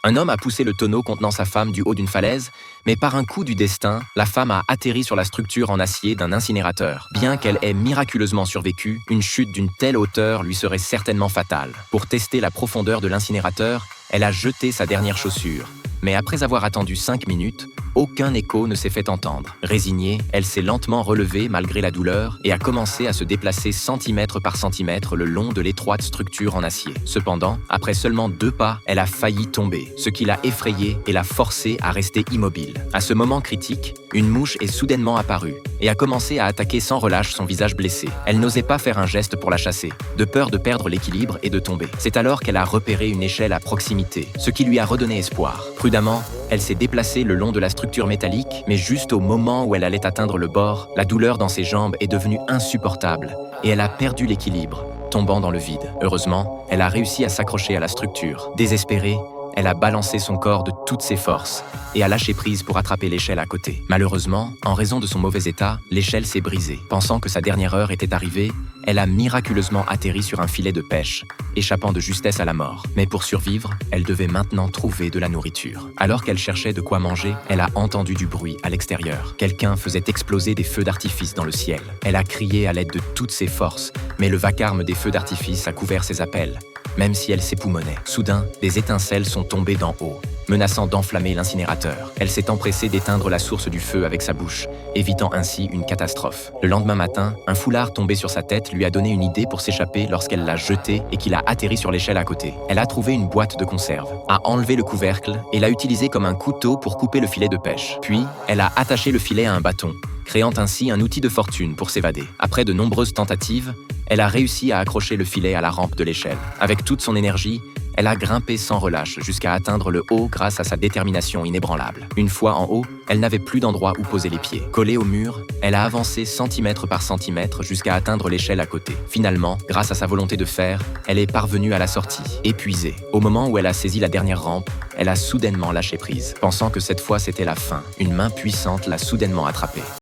Un homme a poussé le tonneau contenant sa femme du haut d'une falaise, mais par un coup du destin, la femme a atterri sur la structure en acier d'un incinérateur. Bien qu'elle ait miraculeusement survécu, une chute d'une telle hauteur lui serait certainement fatale. Pour tester la profondeur de l'incinérateur, elle a jeté sa dernière chaussure. Mais après avoir attendu 5 minutes, aucun écho ne s'est fait entendre. Résignée, elle s'est lentement relevée malgré la douleur et a commencé à se déplacer centimètre par centimètre le long de l'étroite structure en acier. Cependant, après seulement 2 pas, elle a failli tomber, ce qui l'a effrayée et l'a forcée à rester immobile. À ce moment critique, une mouche est soudainement apparue et a commencé à attaquer sans relâche son visage blessé. Elle n'osait pas faire un geste pour la chasser, de peur de perdre l'équilibre et de tomber. C'est alors qu'elle a repéré une échelle à proximité, ce qui lui a redonné espoir. Prudemment, elle s'est déplacée le long de la structure métallique, mais juste au moment où elle allait atteindre le bord, la douleur dans ses jambes est devenue insupportable et elle a perdu l'équilibre, tombant dans le vide. Heureusement, elle a réussi à s'accrocher à la structure. Désespérée, elle a balancé son corps de toutes ses forces et a lâché prise pour attraper l'échelle à côté. Malheureusement, en raison de son mauvais état, l'échelle s'est brisée. Pensant que sa dernière heure était arrivée, elle a miraculeusement atterri sur un filet de pêche, échappant de justesse à la mort. Mais pour survivre, elle devait maintenant trouver de la nourriture. Alors qu'elle cherchait de quoi manger, elle a entendu du bruit à l'extérieur. Quelqu'un faisait exploser des feux d'artifice dans le ciel. Elle a crié à l'aide de toutes ses forces, mais le vacarme des feux d'artifice a couvert ses appels. Même si elle s'époumonnait. Soudain, des étincelles sont tombées d'en haut, menaçant d'enflammer l'incinérateur. Elle s'est empressée d'éteindre la source du feu avec sa bouche, évitant ainsi une catastrophe. Le lendemain matin, un foulard tombé sur sa tête lui a donné une idée pour s'échapper lorsqu'elle l'a jeté et qu'il a atterri sur l'échelle à côté. Elle a trouvé une boîte de conserve, a enlevé le couvercle et l'a utilisé comme un couteau pour couper le filet de pêche. Puis, elle a attaché le filet à un bâton, créant ainsi un outil de fortune pour s'évader. Après de nombreuses tentatives, elle a réussi à accrocher le filet à la rampe de l'échelle. Avec toute son énergie, elle a grimpé sans relâche jusqu'à atteindre le haut grâce à sa détermination inébranlable. Une fois en haut, elle n'avait plus d'endroit où poser les pieds. Collée au mur, elle a avancé centimètre par centimètre jusqu'à atteindre l'échelle à côté. Finalement, grâce à sa volonté de faire, elle est parvenue à la sortie, épuisée. Au moment où elle a saisi la dernière rampe, elle a soudainement lâché prise. Pensant que cette fois c'était la fin, une main puissante l'a soudainement attrapée.